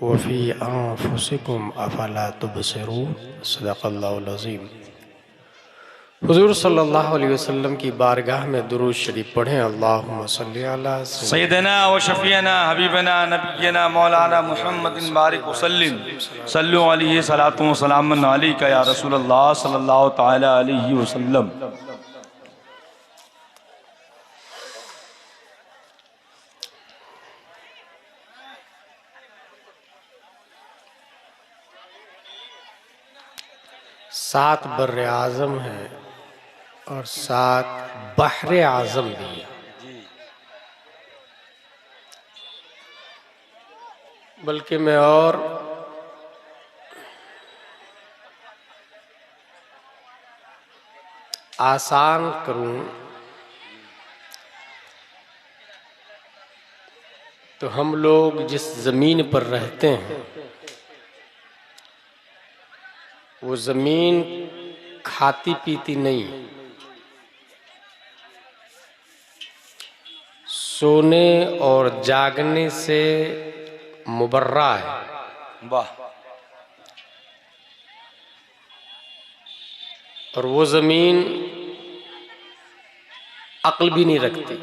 वफ़ी अनफुसिकुम अफ़ला तुबसिरून सदक़ल्लाहुल अज़ीम। हुज़ूर सल्लल्लाहु अलैहि वसल्लम की बारगाह में दुरूद शरीफ पढ़ें। अल्लाहुम्मा सल्लि अला सैयदना व शफ़ीना हबीबना नबियना मौलाना मुहम्मदिन बारिक वसल्लिम सल्लु अलैहि सलातु व सलामुन अलैका या रसूलल्लाह सल्लल्लाहु तआला अलैहि वसल्लम। सात बर्रे आज़म है और सात बहरे आज़म भी है। बल्कि मैं और आसान करूं तो हम लोग जिस ज़मीन पर रहते हैं वो ज़मीन खाती पीती नहीं, सोने और जागने से मुबर्रा है। वाह। और वो ज़मीन अक्ल भी नहीं रखती,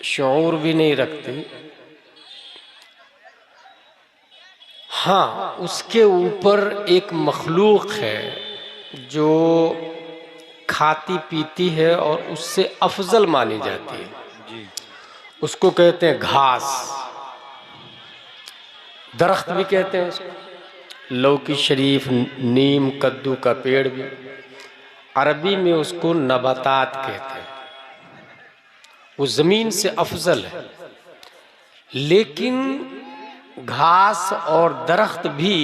शऊर भी नहीं रखती। हाँ, उसके ऊपर एक मखलूक है जो खाती पीती है और उससे अफजल मानी जाती है। उसको कहते हैं घास, दरख्त भी कहते हैं उसको। लौकी शरीफ, नीम, कद्दू का पेड़ भी, अरबी में उसको नबातात कहते हैं। वो ज़मीन से अफजल है। लेकिन घास और दरख्त भी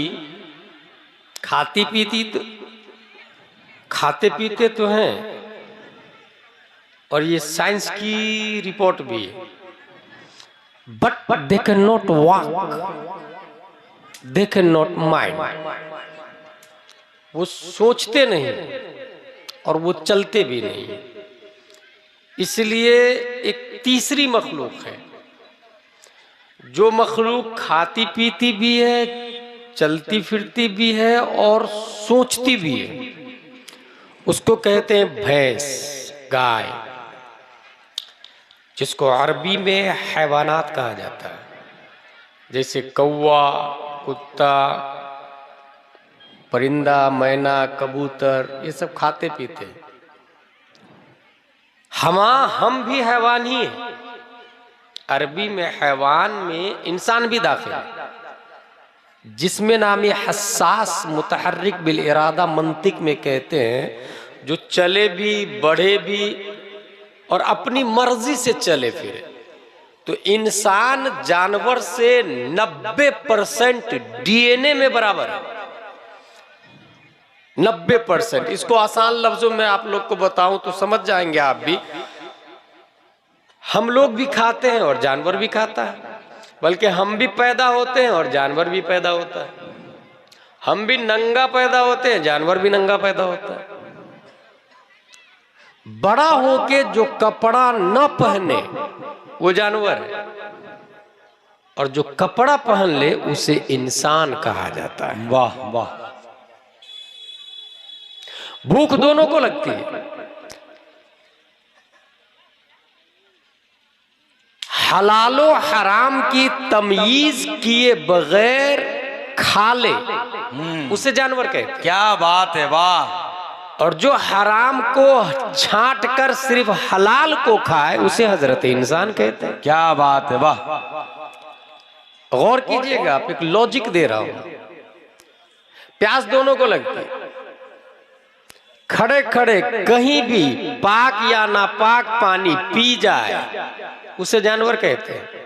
खाते पीते तो हैं, और ये साइंस की रिपोर्ट भी है। But they can not walk, they can not mind. वो सोचते नहीं और वो चलते भी नहीं। इसलिए एक तीसरी मखलूक है जो मखलूक खाती पीती भी है, चलती फिरती भी है और सोचती भी है। उसको कहते हैं भैंस, गाय, जिसको अरबी में हैवानात कहा जाता है। जैसे कौवा, कुत्ता, परिंदा, मैना, कबूतर, ये सब खाते पीते हैं। हम भी हैवान ही हैं। अरबी में हैवान में इंसान भी दाखिल है, जिसमें नाम हस्सास मुतहर्रिक बिल इरादा मंतिक में कहते हैं, जो चले भी, बढ़े भी और अपनी मर्जी से चले फिरे। तो इंसान जानवर से 90% डीएनए में बराबर है। 90%। इसको आसान लफ्जों में आप लोग को बताऊं तो समझ जाएंगे आप भी। हम लोग भी खाते हैं और जानवर भी खाता है, बल्कि हम भी पैदा होते हैं और जानवर भी पैदा होता है। हम भी नंगा पैदा होते हैं, जानवर भी नंगा पैदा होता है। बड़ा होके जो कपड़ा न पहने वो जानवर है, और जो कपड़ा पहन ले उसे इंसान कहा जाता है। वाह वाह। भूख दोनों को लगती है। हलालो हराम की तमीज किए बगैर खा ले उसे जानवर कहते हैं। क्या बात है, वाह। और जो हराम को छांट कर सिर्फ हलाल को खाए उसे हजरत इंसान कहते हैं। क्या बात है, वाह। गौर कीजिएगा, आप एक लॉजिक दे रहा हूं। प्यास दोनों को लगती है। खड़े खड़े कहीं भी पाक या नापाक पानी पी जाए उसे जानवर कहते हैं।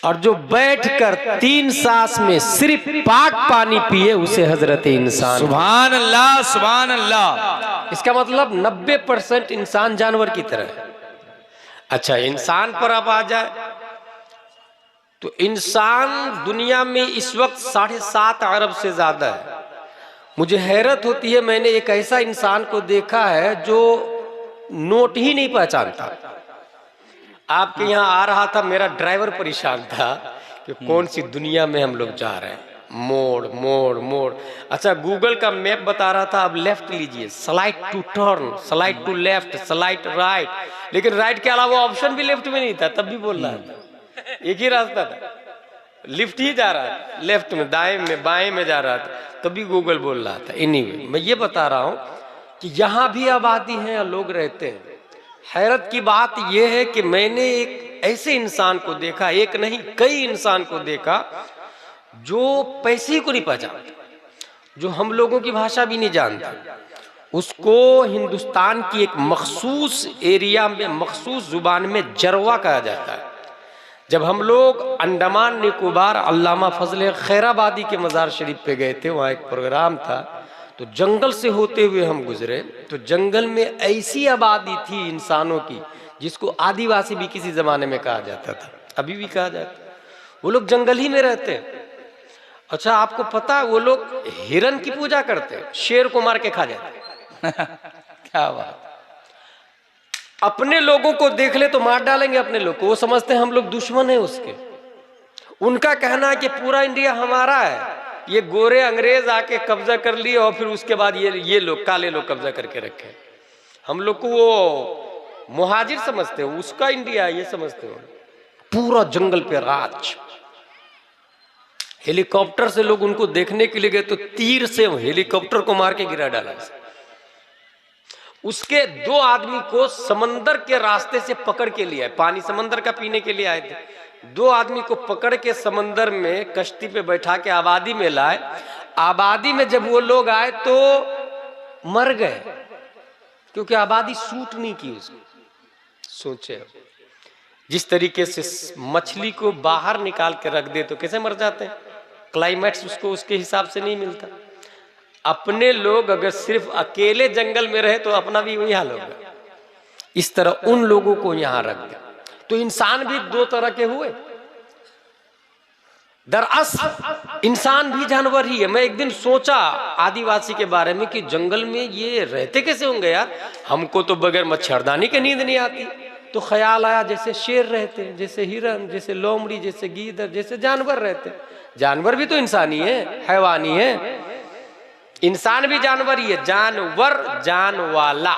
और जो बैठकर 3 सांस में सिर्फ पाक पानी पिए उसे हजरत इंसान। सुभान अल्लाह, सुभान अल्लाह। इसका मतलब 90% इंसान जानवर की तरह है। अच्छा, इंसान पर अब आ जाए तो इंसान दुनिया में इस वक्त 7.5 अरब से ज्यादा है। मुझे हैरत होती है, मैंने एक ऐसा इंसान को देखा है जो नोट ही नहीं पहचानता। आपके यहाँ आ रहा था, मेरा ड्राइवर परेशान था कि कौन सी दुनिया में हम लोग जा रहे हैं। मोड़ मोड़ मोड़। अच्छा, गूगल का मैप बता रहा था अब लेफ्ट लीजिए, slide to turn, slide to left, slide right, लेकिन राइट के अलावा ऑप्शन भी लेफ्ट में नहीं था, तब भी बोल रहा था। एक ही रास्ता था, लिफ्ट ही जा रहा था, लेफ्ट में, दाएं में, बाएं में जा रहा था, तभी गूगल बोल रहा था। एनीवे, मैं ये बता रहा हूं कि यहां भी आबादी है और लोग रहते हैं। हैरत की बात यह है कि मैंने एक ऐसे इंसान को देखा, एक नहीं कई इंसान को देखा, जो पैसे को नहीं पहचानता, जो हम लोगों की भाषा भी नहीं जानता। उसको हिंदुस्तान की एक मखसूस एरिया में, मखसूस जुबान में जरवा कहा जाता है। जब हम लोग अंडमान निकोबार अल्लामा फजल खैराबादी के मज़ार शरीफ पे गए थे, वहाँ एक प्रोग्राम था, तो जंगल से होते हुए हम गुजरे, तो जंगल में ऐसी आबादी थी इंसानों की जिसको आदिवासी भी किसी ज़माने में कहा जाता था, अभी भी कहा जाता है। वो लोग जंगल ही में रहते हैं। अच्छा, आपको पता है वो लोग हिरन की पूजा करते हैं, शेर को मार के खा जाते हैं। क्या बात। अपने लोगों को देख ले तो मार डालेंगे अपने लोग को, वो समझते हैं हम लोग दुश्मन हैं उसके। उनका कहना है कि पूरा इंडिया हमारा है, ये गोरे अंग्रेज आके कब्जा कर लिए और फिर उसके बाद ये लोग काले लोग कब्जा करके रखे। हम लोग को वो मुहाजिर समझते हो, उसका इंडिया ये समझते हो। पूरा जंगल पे राज। हेलीकॉप्टर से लोग उनको देखने के लिए गए तो तीर से हेलीकॉप्टर को मार के गिरा डाला। उसके 2 आदमी को समंदर के रास्ते से पकड़ के लिया, पानी समंदर का पीने के लिए आए थे। 2 आदमी को पकड़ के समंदर में कश्ती पे बैठा के आबादी में लाए। आबादी में जब वो लोग आए तो मर गए, क्योंकि आबादी सूट नहीं की उसको। सोचे जिस तरीके से मछली को बाहर निकाल के रख दे तो कैसे मर जाते हैं, क्लाइमेट्स उसको उसके हिसाब से नहीं मिलता। अपने लोग अगर सिर्फ अकेले जंगल में रहे तो अपना भी वही हाल होगा। इस तरह उन लोगों को यहां रख दिया। तो इंसान भी 2 तरह के हुए। दरअसल इंसान भी जानवर ही है। मैं एक दिन सोचा आदिवासी के बारे में कि जंगल में ये रहते कैसे होंगे यार, हमको तो बगैर मच्छरदानी के नींद नहीं आती। तो ख्याल आया जैसे शेर रहते हैं, जैसे हिरन, जैसे लोमड़ी, जैसे गीदड़, जैसे जानवर रहते हैं। जानवर भी तो इंसानी है, हैवानी है। इंसान भी जानवर ही है। जानवर जान वाला,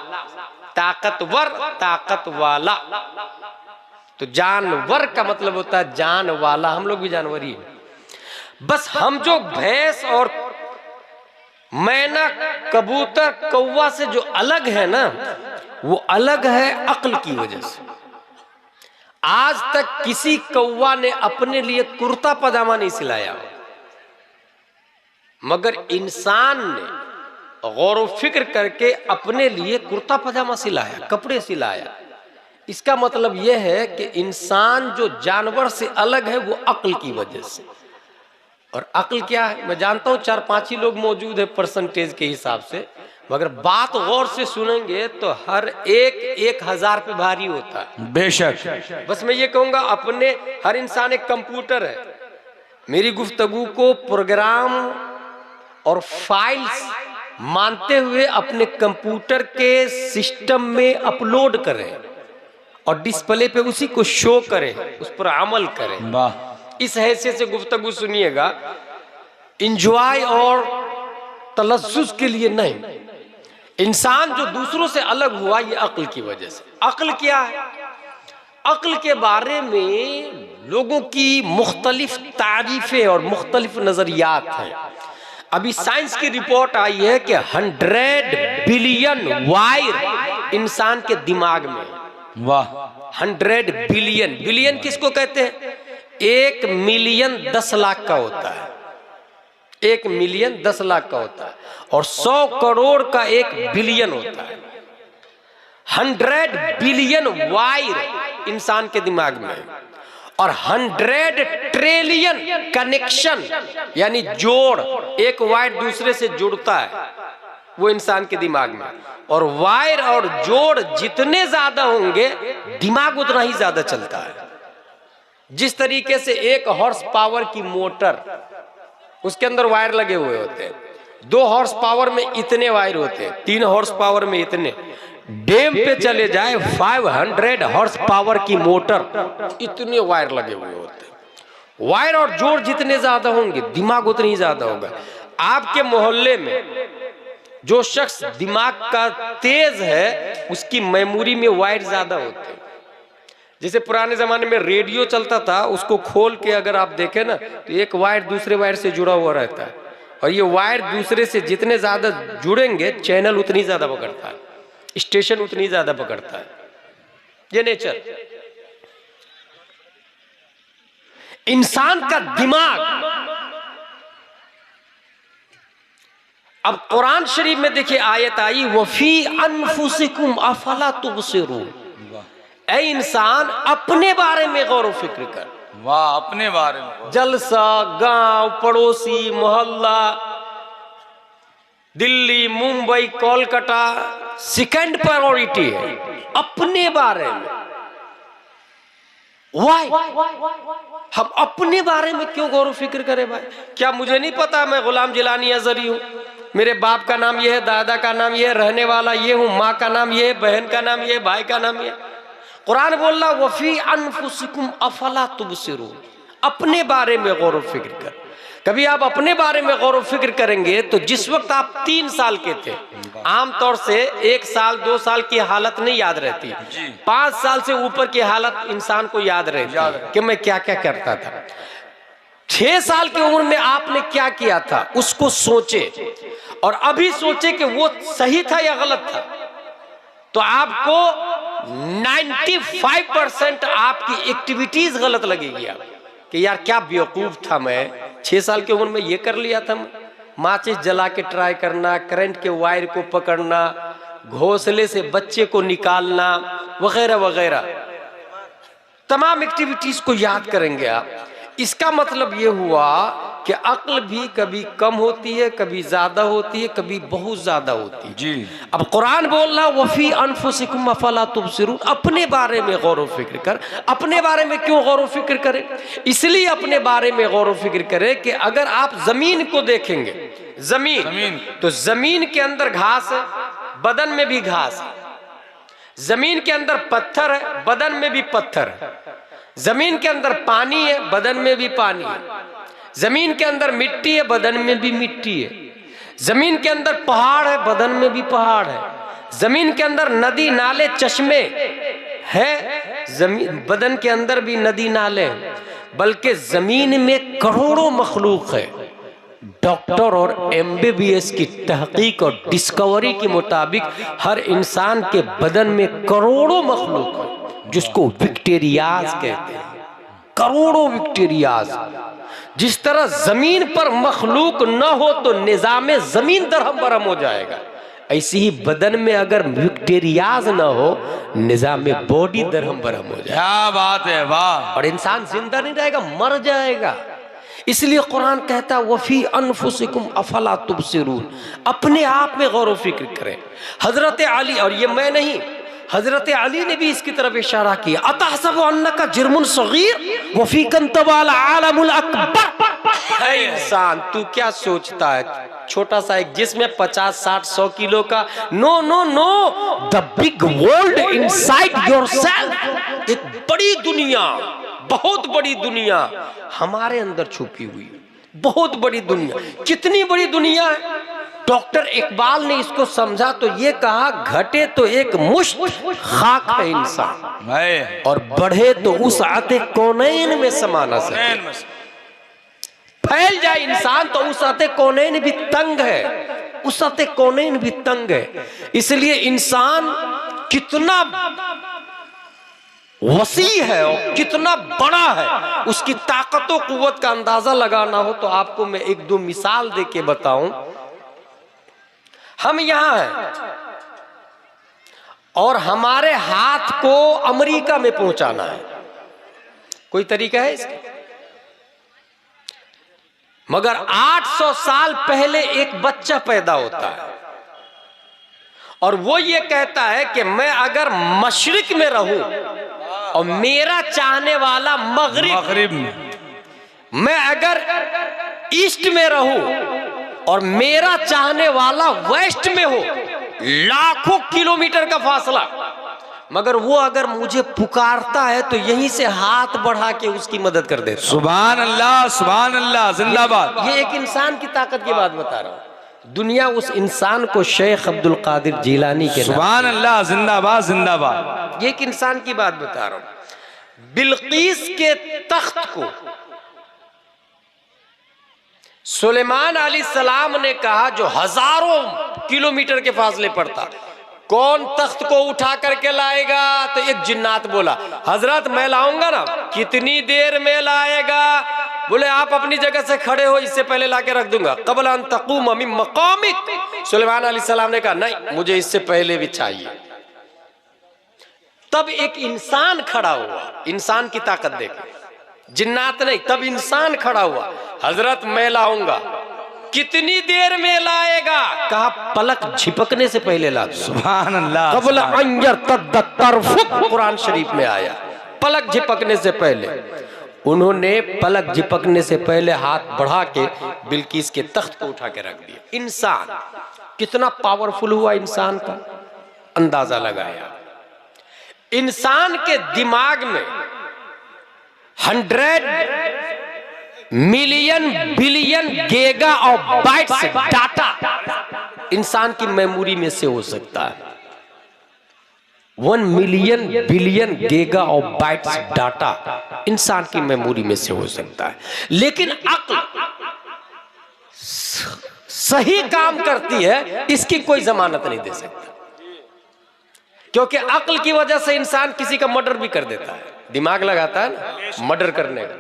ताकतवर ताकत वाला। तो जानवर का मतलब होता है जान वाला। हम लोग भी जानवर ही है। बस हम जो भैंस और मैना, कबूतर, कौवा से जो अलग है ना, वो अलग है अक्ल की वजह से। आज तक किसी कौवा ने अपने लिए कुर्ता पजामा नहीं सिलाया, मगर इंसान ने गौर व फिक्र करके अपने लिए कुर्ता पजामा सिलाया, कपड़े सिलाया। इसका मतलब यह है कि इंसान जो जानवर से अलग है वो अक्ल की वजह से। और अक्ल क्या है, मैं जानता हूं 4-5 ही लोग मौजूद है परसेंटेज के हिसाब से, मगर बात गौर से सुनेंगे तो हर एक 1000 पे भारी होता है। बेशक। बस मैं ये कहूंगा, अपने हर इंसान एक कंप्यूटर है। मेरी गुफ्तगू को प्रोग्राम और फाइल्स मानते हुए अपने कंप्यूटर के सिस्टम में अपलोड करें और डिस्प्ले पे उसी को शो करें, उस पर अमल करें। वाह। इस हैसियत से गुफ्तगू सुनिएगा, इंजॉय और तलज्जुज के लिए नहीं। इंसान जो दूसरों से अलग हुआ ये अक्ल की वजह से। अक्ल क्या है? अक्ल के बारे में लोगों की मुख्तलिफ तारीफें और मुख्तलिफ नजरियात हैं। अभी साइंस की रिपोर्ट आई है कि 100 बिलियन वायर इंसान के दिमाग में। वाह। 100 बिलियन। बिलियन किसको कहते हैं? 1 मिलियन 10 लाख का होता है। 1 मिलियन 10 लाख का होता है और 100 करोड़ का 1 बिलियन होता है। 100 बिलियन वायर इंसान के दिमाग में और 100 ट्रिलियन कनेक्शन, यानी जोड़, एक वायर दूसरे से जुड़ता है, वो इंसान के दिमाग में। और वायर और जोड़ जितने ज्यादा होंगे दिमाग उतना ही ज्यादा चलता है। जिस तरीके से 1 हॉर्स पावर की मोटर, उसके अंदर वायर लगे हुए होते हैं। 2 हॉर्स पावर में इतने वायर होते हैं, 3 हॉर्स पावर में इतने। डैम पे चले जाए 500 हॉर्स पावर की मोटर, इतने वायर लगे हुए होते हैं। वायर और जोड़ जितने ज्यादा होंगे दिमाग उतनी ज्यादा होगा। आपके मोहल्ले में जो शख्स दिमाग का तेज है उसकी मेमोरी में वायर ज्यादा होते हैं। जैसे पुराने जमाने में रेडियो चलता था, उसको खोल के अगर आप देखें ना तो एक वायर दूसरे वायर से जुड़ा हुआ रहता है, और ये वायर दूसरे से जितने ज्यादा जुड़ेंगे चैनल उतनी ज्यादा पकड़ता है, स्टेशन उतनी ज्यादा पकड़ता है। ये नेचर। इंसान का दिमाग, अब कुरान शरीफ में देखिए आयत आई वफी अनफुसिकुम अफला तुबसिरून, ऐ इंसान अपने बारे में गौर व फिक्र कर। वाह, अपने बारे में। जलसा, गांव, पड़ोसी, मोहल्ला, दिल्ली, मुंबई, कोलकाता सेकंड प्रायोरिटी है, अपने बारे में। वाई हम अपने बारे में क्यों गौर व फिक्र करें भाई? क्या मुझे नहीं पता मैं गुलाम जिलानी अजहरी हूं, मेरे बाप का नाम ये है, दादा का नाम ये है, रहने वाला ये हूं, माँ का नाम ये है, बहन का नाम ये है, भाई का नाम ये है। कुरान बोल रहा वफी अनफुसिकुम अफला तुबसिरून, अपने बारे में गौर व फिक्र कर। कभी आप अपने बारे में गौर व फिक्र करेंगे तो जिस वक्त आप 3 साल के थे, आमतौर से 1 साल 2 साल की हालत नहीं याद रहती, 5 साल से ऊपर की हालत इंसान को याद रहती है कि मैं क्या क्या करता था। 6 साल की उम्र में आपने क्या किया था उसको सोचे, और अभी सोचे कि वो सही था या गलत था, तो आपको 95% आपकी एक्टिविटीज गलत लगेगी। आप कि यार क्या बेवकूफ था मैं, 6 साल की उम्र में ये कर लिया था। माचिस जला के ट्राई करना, करंट के वायर को पकड़ना, घोंसले से बच्चे को निकालना वगैरह वगैरह, तमाम एक्टिविटीज को याद करेंगे आप। इसका मतलब ये हुआ कि अक्ल भी कभी कम होती है, कभी ज्यादा होती है, कभी बहुत ज्यादा होती है जी। अब कुरान बोल रहा वफी अनफुसिकुम अफला तुबसिरून, अपने बारे में गौर व फिक्र कर। अपने बारे में क्यों गौर व फिक्र करें? इसलिए अपने बारे में गौर व फिक्र करें कि अगर आप जमीन को देखेंगे, जमीन तो जमीन के अंदर घास है, बदन में भी घास है। जमीन के अंदर पत्थर है, बदन में भी पत्थर है। जमीन के अंदर पानी है, बदन में भी पानी है। जमीन के अंदर मिट्टी है, बदन में भी मिट्टी है। जमीन के अंदर पहाड़ है, बदन में भी पहाड़ है। जमीन के अंदर नदी नाले चश्मे है, जमीन बदन के अंदर भी नदी नाले, बल्कि जमीन में करोड़ों मखलूक है। डॉक्टर और MBBS की तहकीक और डिस्कवरी के मुताबिक हर इंसान के बदन में करोड़ों मखलूक है, जिसको विक्टेरियाज कहते हैं। करोड़ों विक्टेरियाज। जिस तरह जमीन पर मखलूक न हो तो निजाम जमीन दरहम बरहम हो जाएगा, ऐसे ही बदन में अगर विक्टेरियाज न हो निजाम बॉडी दरहम बरहम हो जाएगा। क्या बात है, वाह। और इंसान जिंदा नहीं रहेगा, मर जाएगा। इसलिए कुरान कहता है वफी अनफुसिकुम अफला तुबसिरून, अपने आप में गौर व फिक्र करें। हजरत अली, और ये मैं नहीं, हजरत अली ने भी इसकी तरफ इशारा किया, अतहसबु अन्नका जुर्मुन सगीर वफीकन तवाल आलमुल अकबर। है इंसान, तू क्या सोचता है छोटा सा एक जिसमें 50, 60, 100 किलो का? No no no, the big world inside yourself. एक बड़ी दुनिया, बहुत बड़ी दुनिया हमारे अंदर छुपी हुई है। बहुत बड़ी दुनिया। कितनी बड़ी दुनिया है? डॉक्टर इकबाल ने इसको समझा तो ये कहा, घटे तो एक मुश्त खाक है इंसान, और बढ़े तो उस आते कौनैन में समा न सके। फैल जाए इंसान तो उस आते कौनैन भी तंग है, उस आते कौनैन भी तंग है। इसलिए इंसान कितना वसी है और कितना बड़ा है, उसकी ताकत और कुव्वत का अंदाजा लगाना हो तो आपको मैं 1-2 मिसाल दे के बताऊं। हम यहां हैं और हमारे हाथ को अमेरिका में पहुंचाना है, कोई तरीका है इसका? मगर 800 साल पहले एक बच्चा पैदा होता है और वो ये कहता है कि मैं अगर मशरिक में रहूं और मेरा चाहने वाला मगरिब में, मैं अगर ईस्ट में रहूं और मेरा चाहने वाला वेस्ट में हो, लाखों किलोमीटर का फासला, मगर वो अगर मुझे पुकारता है तो यहीं से हाथ बढ़ा के उसकी मदद कर देता। सुभान अल्लाह जिंदाबाद। ये एक इंसान की ताकत की बात बता रहा हूँ। दुनिया उस इंसान को शेख अब्दुल कादिर जिलानी के सुभान अल्लाह जिंदाबाद जिंदाबाद। ये एक इंसान की बात बता रहा हूं। बिल्कीस के तख्त को सुलेमान अलैहिस्सलाम ने कहा, जो हजारों किलोमीटर के फासले पर था, कौन तख्त को उठा करके लाएगा? तो एक जिन्नात बोला, हजरत मैं लाऊंगा ना। कितनी देर में लाएगा? बोले आप अपनी जगह से खड़े हो, इससे पहले लाके रख दूंगा। क़ब्ल अन तक़ूम मिन मक़ामिक। सुलेमान अलैहिस्सलाम ने कहा नहीं, मुझे इससे पहले भी चाहिए। तब एक इंसान खड़ा हुआ, इंसान की ताकत देखे, जिन्नात नहीं, तब इंसान खड़ा हुआ, हजरत मैं लाऊंगा। कितनी देर में लाएगा? कहा पलक झिपकने से पहले ला दूंगा। सुभान अल्लाह। क़ब्ल अन यर्तद्द तर्फुक, कुरान शरीफ में आया, पलक झिपकने से पहले। उन्होंने पलक झिपकने से पहले हाथ बढ़ा के बिल्कीस के तख्त को उठा के रख दिया। इंसान कितना पावरफुल हुआ, इंसान का अंदाजा लगाया। इंसान के दिमाग में 100 मिलियन बिलियन गीगा और बाइट्स डाटा इंसान की मेमोरी में से हो सकता है। 1 मिलियन बिलियन गीगा और बाइट्स डाटा इंसान की मेमोरी में से हो सकता है। लेकिन अक्ल सही काम करती है, इसकी कोई जमानत नहीं दे सकता, क्योंकि अक्ल की वजह से इंसान किसी का मर्डर भी कर देता है। दिमाग लगाता है ना मर्डर करने का।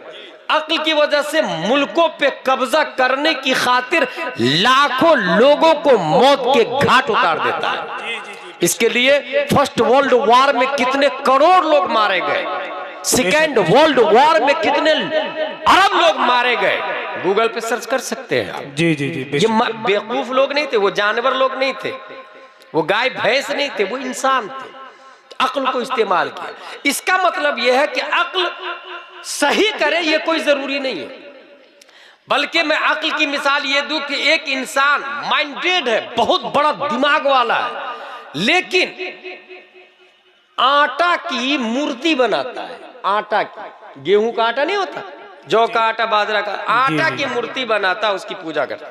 अक्ल की वजह से मुल्कों पे कब्जा करने की खातिर लाखों लोगों को मौत के घाट उतार देता है। इसके लिए फर्स्ट वर्ल्ड वॉर में कितने करोड़ लोग मारे गए, सेकेंड वर्ल्ड वॉर में कितने अरब लोग मारे गए, गूगल पे सर्च कर सकते हैं आप। जी जी जी। ये बेवकूफ लोग नहीं थे, वो जानवर लोग नहीं थे, वो गाय भैंस नहीं थे, वो इंसान थे। अक्ल को इस्तेमाल किया। इसका मतलब यह है कि अक्ल सही करे ये कोई जरूरी नहीं है, बल्कि मैं अक्ल की मिसाल ये दूं कि एक इंसान माइंडेड है, बहुत बड़ा दिमाग वाला है, लेकिन आटा की मूर्ति बनाता है। आटा की, गेहूं का आटा नहीं होता, जौ का आटा, बाजरा का आटा की मूर्ति बनाता, उसकी पूजा करता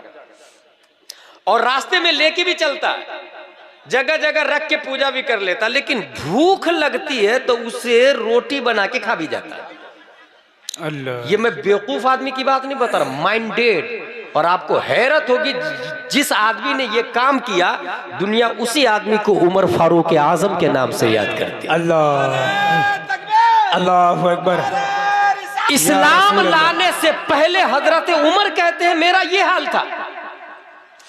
और रास्ते में लेके भी चलता है, जगह जगह रख के पूजा भी कर लेता। लेकिन भूख लगती है तो उसे रोटी बना के खा भी जाता है। अल्लाह। ये मैं बेवकूफ आदमी की बात नहीं बता रहा, माइंडेड। और आपको हैरत होगी, जिस आदमी ने ये काम किया, दुनिया उसी आदमी को उमर फारूक आजम के नाम से याद करती है। अल्लाह अल्लाहु अकबर। इस्लाम लाने से पहले हजरत उमर कहते हैं मेरा ये हाल था,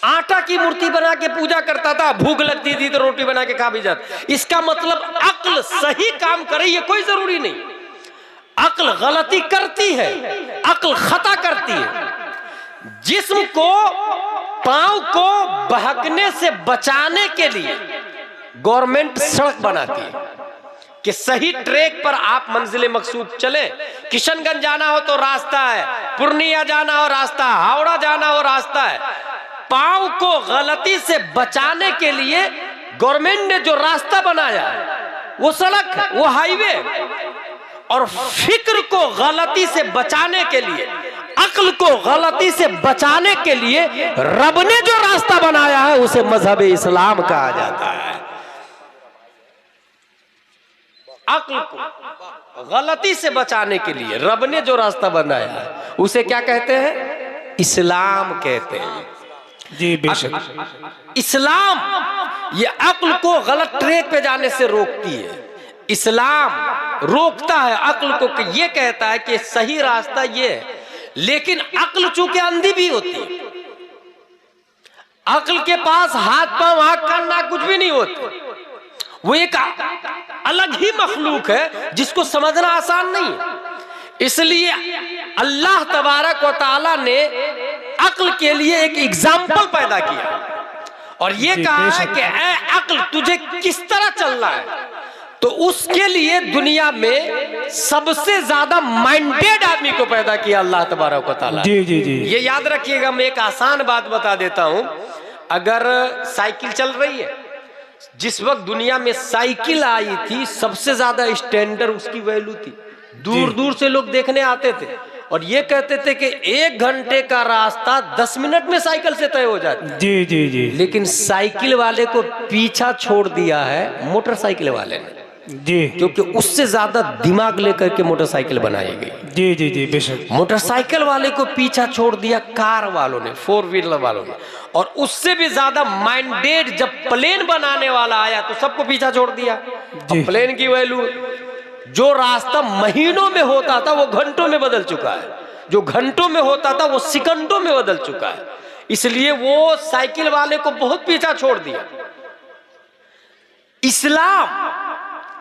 आटा की मूर्ति बना के पूजा करता था, भूख लगती थी तो रोटी बना के खा भी जाता। इसका मतलब अक्ल सही काम करे ये कोई जरूरी नहीं। अक्ल गलती करती है, अक्ल खता करती है। जिस्म को, पांव को बहकने से बचाने के लिए गवर्नमेंट सड़क बनाती है कि सही ट्रैक पर आप मंजिल मकसूद चले। किशनगंज जाना हो तो रास्ता है, पूर्णिया जाना हो रास्ता, हावड़ा जाना हो रास्ता है। पांव को गलती से बचाने के लिए गवर्नमेंट ने जो रास्ता बनाया वो सड़क, वो हाईवे। और फिक्र को गलती से बचाने के लिए, अक्ल को गलती से बचाने के लिए रब ने जो रास्ता बनाया है उसे मजहब इस्लाम कहा जाता है। अक्ल को गलती से बचाने के लिए रब ने जो रास्ता बनाया है उसे क्या कहते हैं? इस्लाम कहते हैं। जी बेशक। इस्लाम ये अक्ल को गलत ट्रैक पे जाने से रोकती है। इस्लाम रोकता है अक्ल को कि ये कहता है कि सही रास्ता ये है। लेकिन अक्ल चूंकि अंधी भी होती है, अक्ल के पास हाथ पांव आंख कान नाक कुछ भी नहीं होती, वो एक अलग ही मखलूक है जिसको समझना आसान नहीं है। इसलिए अल्लाह तबारक व तआला ने अक्ल के लिए एक एग्जाम्पल पैदा किया और ये कहा है कि ऐ अक्ल तुझे किस तरह चलना है। तो उसके लिए दुनिया में सबसे ज्यादा माइंडेड आदमी को पैदा किया अल्लाह तबारक व तआला। जी जी जी। ये याद रखिएगा, मैं एक आसान बात बता देता हूं। अगर साइकिल चल रही है, जिस वक्त दुनिया में साइकिल आई थी सबसे ज्यादा स्टैंडर्ड उसकी वैल्यू थी। दूर दूर से लोग देखने आते थे और ये कहते थे कि 1 घंटे का रास्ता 10 मिनट में साइकिल से तय हो जाता है। जी जी जी। लेकिन साइकिल वाले को पीछा छोड़ दिया है मोटरसाइकिल वाले ने जी, क्योंकि उससे ज्यादा दिमाग लेकर के मोटरसाइकिल बनाई गई। जी जी जी बेशक। मोटरसाइकिल वाले को पीछा छोड़ दिया कार वालों ने, 4 व्हीलर वालों ने। और उससे भी ज्यादा माइंडेड जब प्लेन बनाने वाला आया तो सबको पीछा छोड़ दिया। प्लेन की वैल्यू, जो रास्ता महीनों में होता था वो घंटों में बदल चुका है, जो घंटों में होता था वो सेकंडों में बदल चुका है। इसलिए वो साइकिल वाले को बहुत पीछा छोड़ दिया। इस्लाम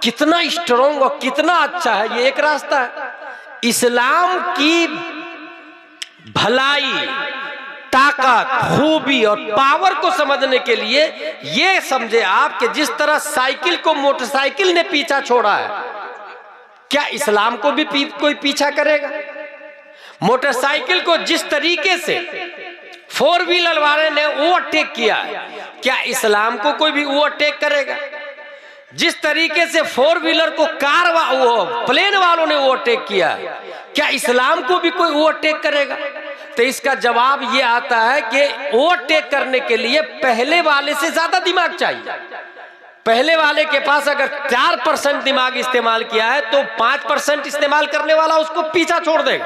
कितना स्ट्रॉन्ग और कितना अच्छा है, ये एक रास्ता है। इस्लाम की भलाई, ताकत, खूबी और पावर को समझने के लिए ये समझे आप कि जिस तरह साइकिल को मोटरसाइकिल ने पीछा छोड़ा है, क्या इस्लाम को भी कोई पीछा करेगा? मोटरसाइकिल को जिस तरीके से 4 व्हीलर वाले ने ओवरटेक किया है, क्या इस्लाम को कोई भी ओवरटेक करेगा? जिस तरीके से 4 व्हीलर को प्लेन वालों ने ओवरटेक किया, क्या इस्लाम को भी कोई ओवरटेक करेगा? तो इसका जवाब ये आता है कि ओवरटेक करने के लिए पहले वाले से ज्यादा दिमाग चाहिए। पहले वाले के पास अगर 4% दिमाग इस्तेमाल किया है तो 5% इस्तेमाल करने वाला उसको पीछा छोड़ देगा।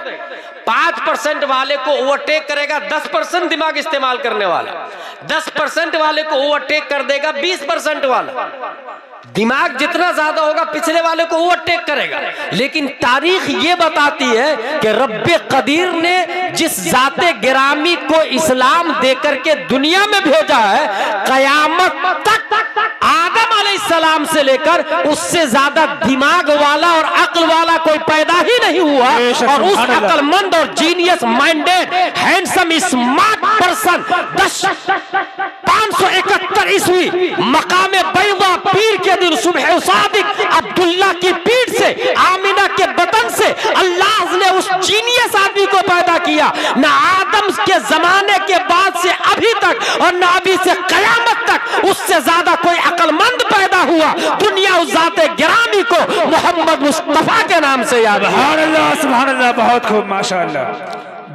5% वाले को ओवरटेक करेगा 10% दिमाग इस्तेमाल करने वाला, 10% वाले को ओवरटेक कर देगा 20% वाला। दिमाग जितना ज्यादा होगा पिछले वाले को ओवरटेक करेगा। लेकिन तारीख ये बताती है कि रब्बे कदीर ने जिस जाते गिरामी को इस्लाम देकर के दुनिया में भेजा है, कयामत तक आदम अलैहिस्सलाम से लेकर उससे ज्यादा दिमाग वाला और अक्ल वाला कोई पैदा ही नहीं हुआ। और उस अक्लमंद और genius minded handsome smart person 571 ईस्वी मकामे बैदा पीर के दिन सुबह सादिक अब्दुल्ला की पीठ से, आमिना के बतन से अल्लाह ने उस जीनियस आदमी को पैदा किया। ना आदम के जमाने के बाद से अभी तक और ना अभी से कयामत तक उससे ज्यादा कोई अक्लमंद पैदा हुआ। दुनिया उस जाते गिरामी को मोहम्मद मुस्तफा के नाम से याद है। सुभान अल्लाह, बहुत खूब, माशाअल्लाह,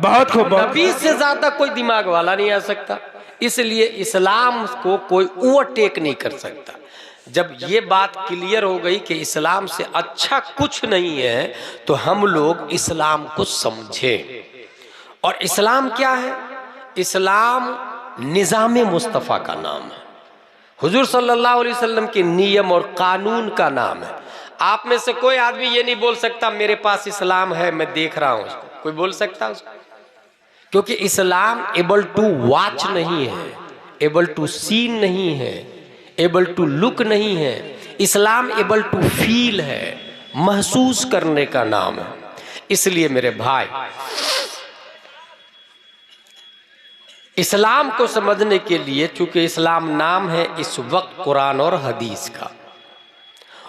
बहुत खूब। नबी से ज्यादा कोई दिमाग वाला नहीं आ सकता। इसलिए इस्लाम को कोई ओवरटेक नहीं कर सकता। जब ये बात क्लियर हो गई कि इस्लाम से अच्छा कुछ नहीं है, तो हम लोग इस्लाम को समझें। और इस्लाम क्या है? इस्लाम निज़ाम मुस्तफ़ा का नाम है, हुजूर सल्लल्लाहु अलैहि वसल्लम के नियम और कानून का नाम है। आप में से कोई आदमी ये नहीं बोल सकता मेरे पास इस्लाम है, मैं देख रहा हूँ उसको। कोई बोल सकता उसको? क्योंकि इस्लाम एबल टू वॉच नहीं है, एबल टू सीन नहीं है, एबल टू लुक नहीं है। इस्लाम एबल टू फील है, महसूस करने का नाम है। इसलिए मेरे भाई, इस्लाम को समझने के लिए, चूंकि इस्लाम नाम है इस वक्त कुरान और हदीस का,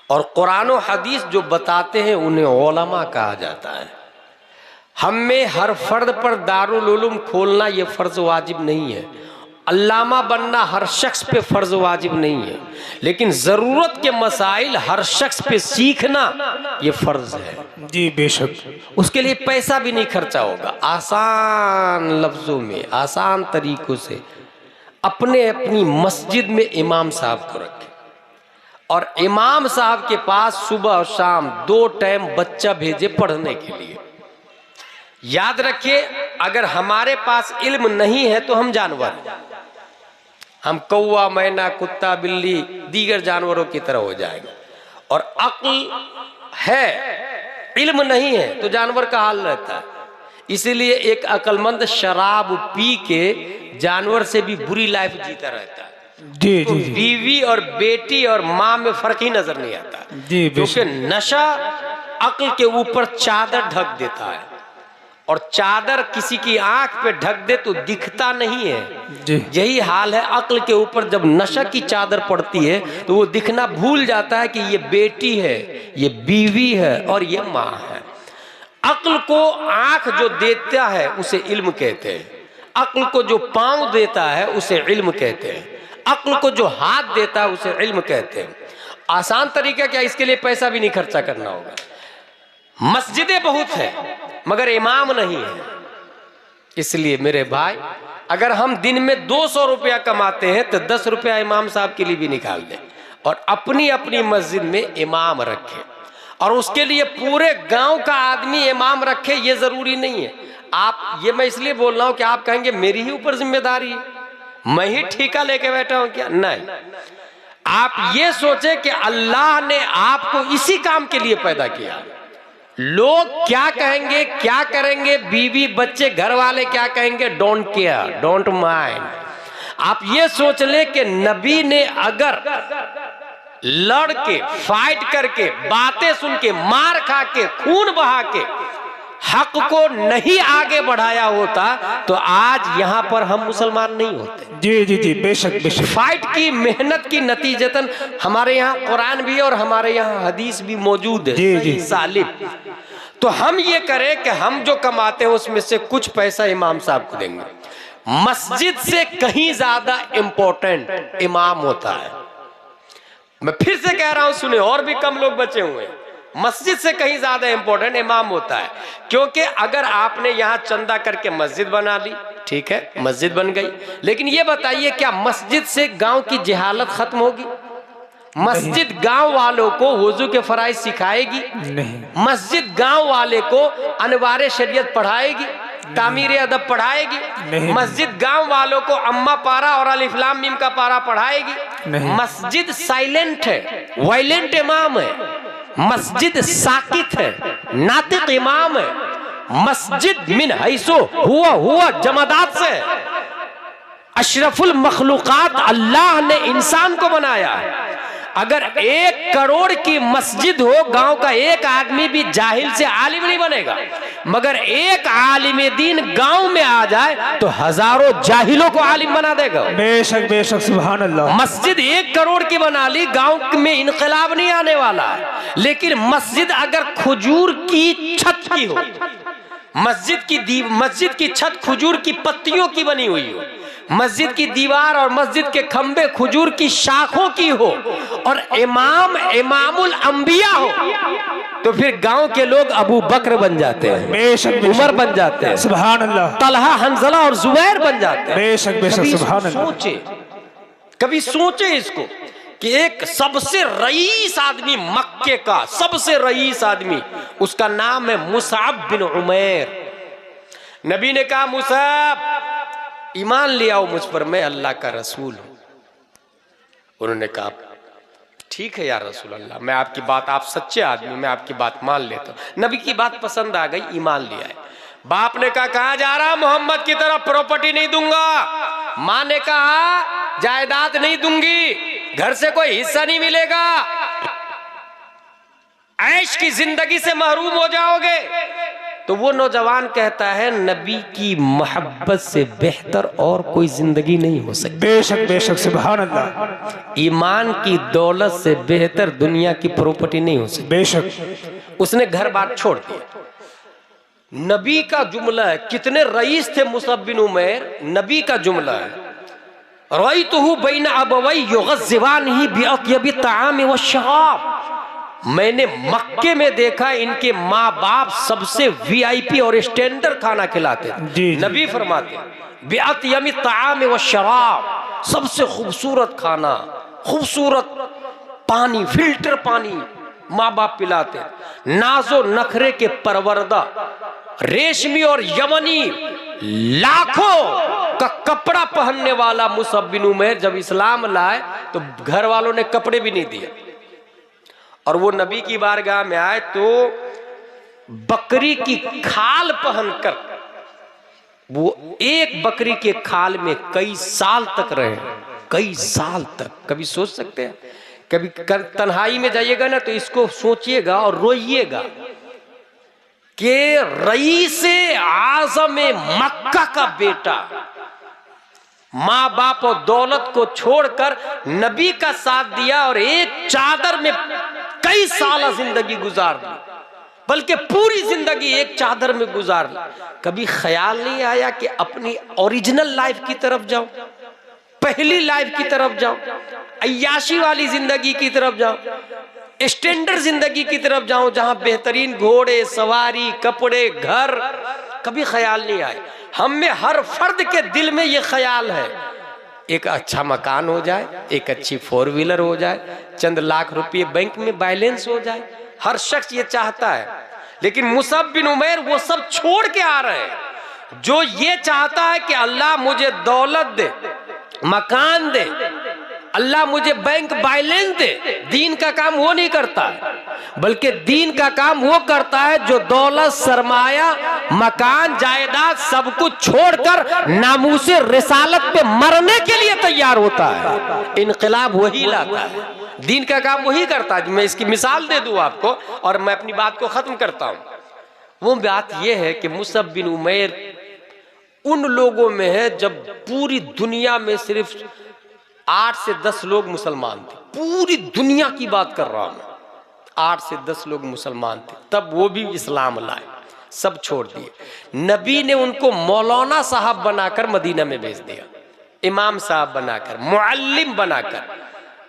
और कुरान और हदीस जो बताते हैं उन्हें उलमा कहा जाता है। हम में हर फर्द पर दारुल उलूम खोलना ये फर्ज वाजिब नहीं है, अल्लामा बनना हर शख्स पे फर्ज वाजिब नहीं है, लेकिन ज़रूरत के मसाइल हर शख्स पे सीखना ये फर्ज है। जी बेशक। उसके लिए पैसा भी नहीं खर्चा होगा। आसान लफ्ज़ों में, आसान तरीकों से अपनी मस्जिद में इमाम साहब को रखें, और इमाम साहब के पास सुबह और शाम 2 टाइम बच्चा भेजे पढ़ने के लिए। याद रखिए, अगर हमारे पास इल्म नहीं है तो हम जानवर, हम कौवा, मैना, कुत्ता, बिल्ली, दीगर जानवरों की तरह हो जाएंगे। और अक्ल है, इल्म नहीं है तो जानवर का हाल रहता है। इसीलिए एक अक्लमंद शराब पी के जानवर से भी बुरी लाइफ जीता रहता है। जी तो जी। बीवी और बेटी और माँ में फर्क ही नजर नहीं आता, क्योंकि नशा अक्ल के ऊपर चादर ढक देता है, और चादर किसी की आंख पे ढक दे तो दिखता नहीं है। यही हाल है अक्ल के ऊपर, जब नशा की चादर पड़ती है तो वो दिखना भूल जाता है कि ये बेटी है, ये बीवी है और ये माँ है। अक्ल को आंख जो देता है उसे इल्म कहते हैं, अक्ल को जो पाँव देता है उसे इल्म कहते हैं, अक्ल को जो हाथ देता है उसे इल्म कहते हैं। आसान तरीका क्या, इसके लिए पैसा भी नहीं खर्चा करना होगा। मस्जिदें बहुत हैं मगर इमाम नहीं है। इसलिए मेरे भाई, अगर हम दिन में 200 रुपया कमाते हैं तो 10 रुपया इमाम साहब के लिए भी निकाल दें और अपनी अपनी मस्जिद में इमाम रखें। और उसके लिए पूरे गांव का आदमी इमाम रखे, ये जरूरी नहीं है। आप, ये मैं इसलिए बोल रहा हूं कि आप कहेंगे मेरी ही ऊपर जिम्मेदारी है, मैं ही ठेका लेके बैठा हूं क्या? नहीं, आप ये सोचे कि अल्लाह ने आपको इसी काम के लिए पैदा किया। लोग क्या कहेंगे, क्या करेंगे, बीवी बच्चे घर वाले क्या कहेंगे, डोंट केयर, डोंट माइंड। आप ये सोच ले कि नबी ने अगर लड़ के, फाइट करके, बातें सुन के, मार खा के, खून बहा के हक को नहीं आगे बढ़ाया होता तो आज यहाँ पर हम मुसलमान नहीं होते। जी जी जी, बेशक बेशक। फाइट की, मेहनत की नतीजतन हमारे यहाँ कुरान भी और हमारे यहाँ हदीस भी मौजूद है। जी जी, सालिब। तो हम ये करें कि हम जो कमाते हैं उसमें से कुछ पैसा इमाम साहब को देंगे। मस्जिद से कहीं ज्यादा इंपॉर्टेंट इमाम होता है। मैं फिर से कह रहा हूं, सुने, और भी कम लोग बचे हुए हैं। मस्जिद से कहीं ज्यादा इंपॉर्टेंट इमाम होता है। क्योंकि अगर आपने यहां चंदा करके मस्जिद बना ली, ठीक है, मस्जिद बन गई, लेकिन ये बताइए क्या मस्जिद से गांव की जहालत खत्म होगी? मस्जिद गांव वालों को वुजू के फराइज सिखाएगी? नहीं। मस्जिद गांव वाले को अनवारे शरीयत पढ़ाएगी, तामीर अदब पढ़ाएगी? नहीं। मस्जिद गांव वालों को अम्मा पारा और अलिफ लाम मीम का पारा पढ़ाएगी? नहीं। मस्जिद साइलेंट है, वायलेंट इमाम है। मस्जिद साकित है, नातिक इमाम है। मस्जिद मिन हैसो हुआ जमादात से है। अशरफुल मखलूकात अल्लाह ने इंसान को बनाया है। अगर 1 करोड़ की मस्जिद हो, गांव का एक आदमी भी जाहिल से आलिम नहीं बनेगा, मगर एक आलिम दीन गांव में आ जाए तो हजारों जाहिलों को आलिम बना देगा। बेशक बेशक, सुभान अल्लाह। मस्जिद 1 करोड़ की बना ली, गांव में इनकलाब नहीं आने वाला है। लेकिन मस्जिद अगर खजूर की छत की हो, मस्जिद की छत खजूर की पत्तियों की बनी हुई हो, मस्जिद की दीवार और मस्जिद के खंबे खजूर की शाखों की हो, और इमामुल अंबिया हो, तो फिर गांव के लोग अबू बकर बन जाते हैं, बेशक, उमर बन जाते हैं, सुभान अल्लाह, तलहा, हंजला और जुबैर बन जाते हैं। बेशक बेशक, सुभान अल्लाह। कभी सोचे इसको कि एक सबसे रईस आदमी मक्के का, सबसे रईस आदमी, उसका नाम है मुसअब बिन उमैर। नबी ने कहा, मुसअब ईमान ले आओ मुझ पर, मैं अल्लाह का रसूल हूं। उन्होंने कहा, ठीक है या रसूल अल्लाह, मैं आपकी बात, आप सच्चे आदमी, मैं आपकी बात मान लेता हूं। नबी की बात पसंद आ गई, ईमान लिया है। बाप ने कहा, कहां जा रहा? मोहम्मद की तरफ, प्रॉपर्टी नहीं दूंगा। मां ने कहा, जायदाद नहीं दूंगी, घर से कोई हिस्सा नहीं मिलेगा, ऐश की जिंदगी से महरूम हो जाओगे। तो वो नौजवान कहता है, नबी की मोहब्बत से बेहतर और कोई जिंदगी नहीं हो सकती। बेशक बेशक, सुभान अल्लाह। ईमान की दौलत से बेहतर दुनिया की प्रॉपर्टी नहीं हो सकती। बेशक। उसने घर बार छोड़ दिया। नबी का जुमला है, कितने रईस थे मुसअब बिन उमैर, नबी का जुमला है, रअयतुहु बैन अबवै युग़ज़्ज़िवानिही बिअत्यबि ताआम व शराब। मैंने मक्के में देखा इनके माँ बाप सबसे वीआईपी और स्टैंडर्ड खाना खिलाते थे। नबी फरमाते, बिअत्यबि ताआम व शराब, सबसे खूबसूरत खाना, खूबसूरत पानी, फिल्टर पानी माँ बाप पिलाते। नाजो नखरे के परवरदा, रेशमी और यमनी लाखों का कपड़ा पहनने वाला मुसअब बिन उमैर जब इस्लाम लाए तो घर वालों ने कपड़े भी नहीं दिए, और वो नबी की बारगाह में आए तो बकरी की खाल पहनकर, वो एक बकरी के खाल में कई साल तक रहे, कई साल तक। कभी सोच सकते हैं, कभी तन्हाई में जाइएगा ना तो इसको सोचिएगा और रोइएगा कि रईसे आज़म मक्का का बेटा माँ बाप और दौलत को छोड़कर नबी का साथ दिया और एक चादर में कई साल जिंदगी गुजार ली, बल्कि पूरी जिंदगी एक चादर में गुजार ली। कभी ख्याल नहीं आया कि अपनी ओरिजिनल लाइफ की तरफ जाओ? पहली लाइफ की तरफ जाओ, अय्याशी वाली जिंदगी की तरफ जाओ, स्टैंडर्ड जिंदगी की तरफ जाओ, जहां बेहतरीन घोड़े सवारी कपड़े घर कभी ख्याल नहीं आए। हम में हर फर्द के दिल में ये ख्याल है एक अच्छा मकान हो जाए, एक अच्छी 4 व्हीलर हो जाए, चंद लाख रुपए बैंक में बैलेंस हो जाए। हर शख्स ये चाहता है, लेकिन मुसअब बिन उमैर वो सब छोड़ के आ रहे हैं। जो ये चाहता है कि अल्लाह मुझे दौलत दे, मकान दे, अल्लाह मुझे बैंक बैलेंस दे, दीन का काम वो नहीं करता है, बल्कि दीन का काम वो करता है जो दौलत सरमाया मकान जायदाद सब कुछ छोड़कर नामूसे रिसालत पे मरने के लिए तैयार होता है। इनकलाब वही लाता है, दीन का काम वही करता है। मैं इसकी मिसाल दे दूं आपको और मैं अपनी बात को खत्म करता हूं। वो बात यह है कि मुसअब बिन उमैर उन लोगों में है जब पूरी दुनिया में सिर्फ 8 से 10 लोग मुसलमान थे। पूरी दुनिया की बात कर रहा हूं मैं, 8 से 10 लोग मुसलमान थे, तब वो भी इस्लाम लाए, सब छोड़ दिए। नबी ने उनको मौलाना साहब बनाकर मदीना में भेज दिया, इमाम साहब बनाकर, मुअल्लिम बनाकर।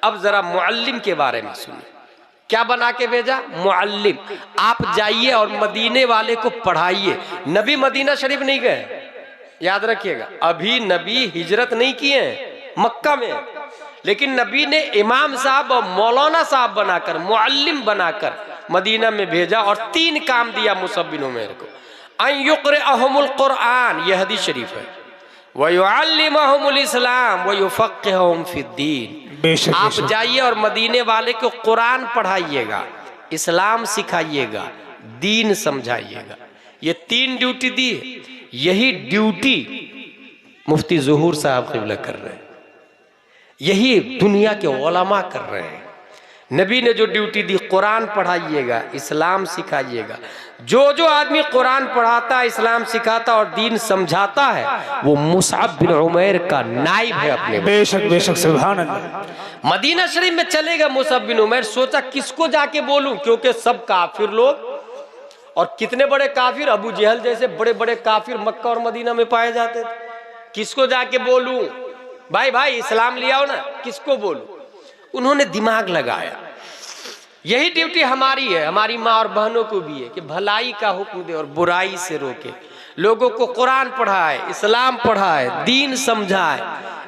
अब जरा मुअल्लिम के बारे में सुनिए, क्या बना के भेजा? मुअल्लिम। आप जाइए और मदीने वाले को पढ़ाइए। नबी मदीना शरीफ नहीं गए, याद रखिएगा, अभी नबी हिजरत नहीं किए हैं, मक्का में, लेकिन नबी ने इमाम साहब और मौलाना साहब बनाकर, मुअल्लिम बनाकर मदीना में भेजा और 3 काम दिया मुसअब बिन उमैर को। अन युक़रिअहुमुल कुरआन, यह हदीस शरीफ है, व युअल्लिमुहुमुल इस्लाम व युफ़क़्क़िहुहुम फ़िद्दीन। आप जाइए और मदीने वाले को कुरान पढ़ाइएगा, इस्लाम सिखाइएगा, दीन समझाइएगा। ये 3 ड्यूटी दी। यही ड्यूटी मुफ्ती ज़ुहूर साहब क़िबला कर रहे हैं, यही दुनिया के उलमा कर रहे हैं। नबी ने जो ड्यूटी दी, कुरान पढ़ाइएगा, इस्लाम सिखाइएगा। जो आदमी कुरान पढ़ाता है, इस्लाम सिखाता और दीन समझाता है, वो मुसअब बिन उमैर का नाइब है अपने। बेशक बेशक, सुभान अल्लाह। मदीना शरीफ में चलेगा मुसअब बिन उमैर, सोचा किसको जाके बोलूं, क्योंकि सब काफिर लोग, और कितने बड़े काफिर, अबू जहल जैसे बड़े बड़े काफिर मक्का और मदीना में पाए जाते थे। किसको जाके बोलूं? भाई इस्लाम ले आओ ना, किसको बोलूं? उन्होंने दिमाग लगाया, यही ड्यूटी हमारी है, हमारी माँ और बहनों को भी है कि भलाई का हुक्म दे और बुराई से रोके, लोगों को कुरान पढ़ाए, इस्लाम पढ़ाए, दीन समझाए।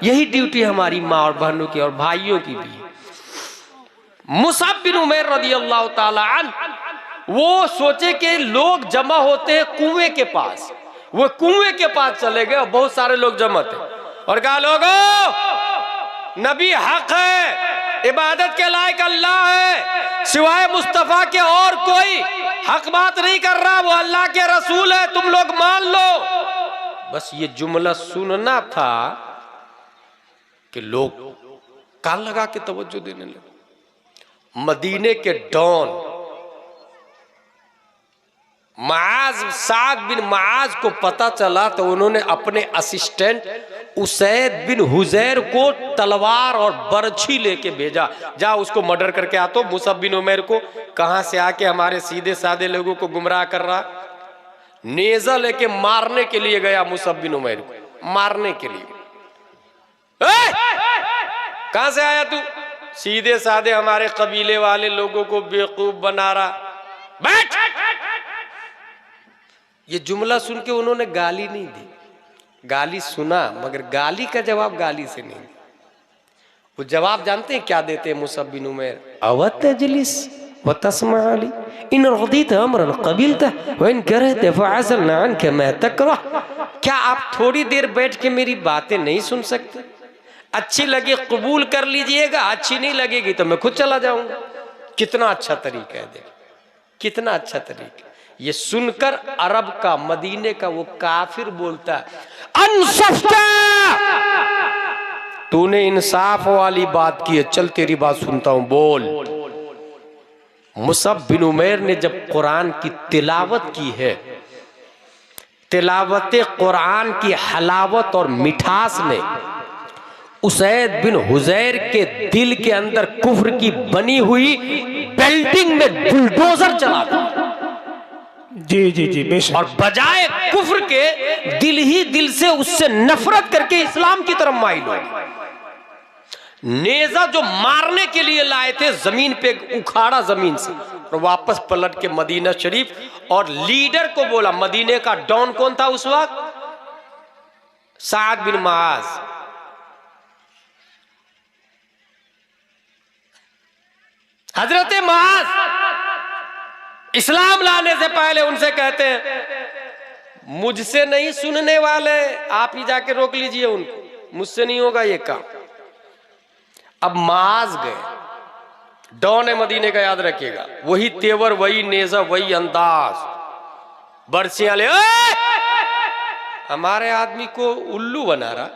यही ड्यूटी हमारी माँ और बहनों की और भाइयों की भी है। मुसअब बिन उमैर रज़ियल्लाहु ताला अन्हु वो सोचे कि लोग जमा होते हैं कुएं के पास, वो कुएं के पास चले गए और बहुत सारे लोग जमा थे और कहा, लोगों नबी हक है, इबादत के लायक अल्लाह है, सिवाय मुस्तफा के और कोई हक बात नहीं कर रहा, वो अल्लाह के रसूल है, तुम लोग मान लो। बस ये जुमला सुनना था कि लोग कान लगा के तवज्जो देने लगे। मदीने के डॉन माज, साद बिन माज को पता चला तो उन्होंने अपने असिस्टेंट उसैद बिन हुजैर को तलवार और बरछी लेके भेजा, जा उसको मर्डर करके आ। तो मुसअब बिन उमैर को कहां से आके हमारे सीधे साधे लोगों को गुमराह कर रहा, नेजा लेके मारने के लिए गया मुसअब बिन उमैर को, मारने के लिए। कहां से आया तू? सीधे साधे हमारे कबीले वाले लोगों को बेवकूफ बना रहा, बैठ। ये जुमला सुन के उन्होंने गाली नहीं दी, गाली सुना, मगर गाली का जवाब गाली से नहीं। वो जवाब जानते हैं क्या देते हैं मुसअब बिन उमैर? अवतजलिस व तस्मा अली इन रदीत अमरन कबिलता व इन करहत फअज़लना अनका मा तकरह। क्या आप थोड़ी देर बैठ के मेरी बातें नहीं सुन सकते? अच्छी लगे कबूल कर लीजिएगा, अच्छी नहीं लगेगी तो मैं खुद चला जाऊंगा। कितना अच्छा तरीका है, देख कितना अच्छा तरीका। ये सुनकर अरब का, मदीने का वो काफिर बोलता है, अनसफ्ता, तूने इंसाफ वाली बात की है, चल तेरी बात सुनता हूं, बोल। मुसअब बिन उमैर ने जब कुरान की तिलावत की है, तिलावत कुरान की हलावत और मिठास ने उसैद बिन हुजैर के दिल के अंदर कुफ्र की बनी हुई बिल्डिंग में बुलडोजर चला दिया। जी जी जी, बेशक। और बजाय कुफ्र के दिल ही दिल से उससे नफरत करके इस्लाम की तरफ माइल हो। नेजा जो मारने के लिए लाए थे जमीन पे उखाड़ा जमीन से और वापस पलट के मदीना शरीफ, और लीडर को बोला, मदीने का डॉन कौन था उस वक्त? साद बिन मुआज। हजरत मुआज इस्लाम लाने से पहले उनसे कहते हैं, मुझसे नहीं सुनने वाले, आप ही जाके रोक लीजिए उनको, मुझसे नहीं होगा ये काम। अब मुआज गए, डॉन है मदीने का, याद रखिएगा, वही तेवर, वही नेजा, वही अंदाज, बरसियां ले, हमारे आदमी को उल्लू बना रहा,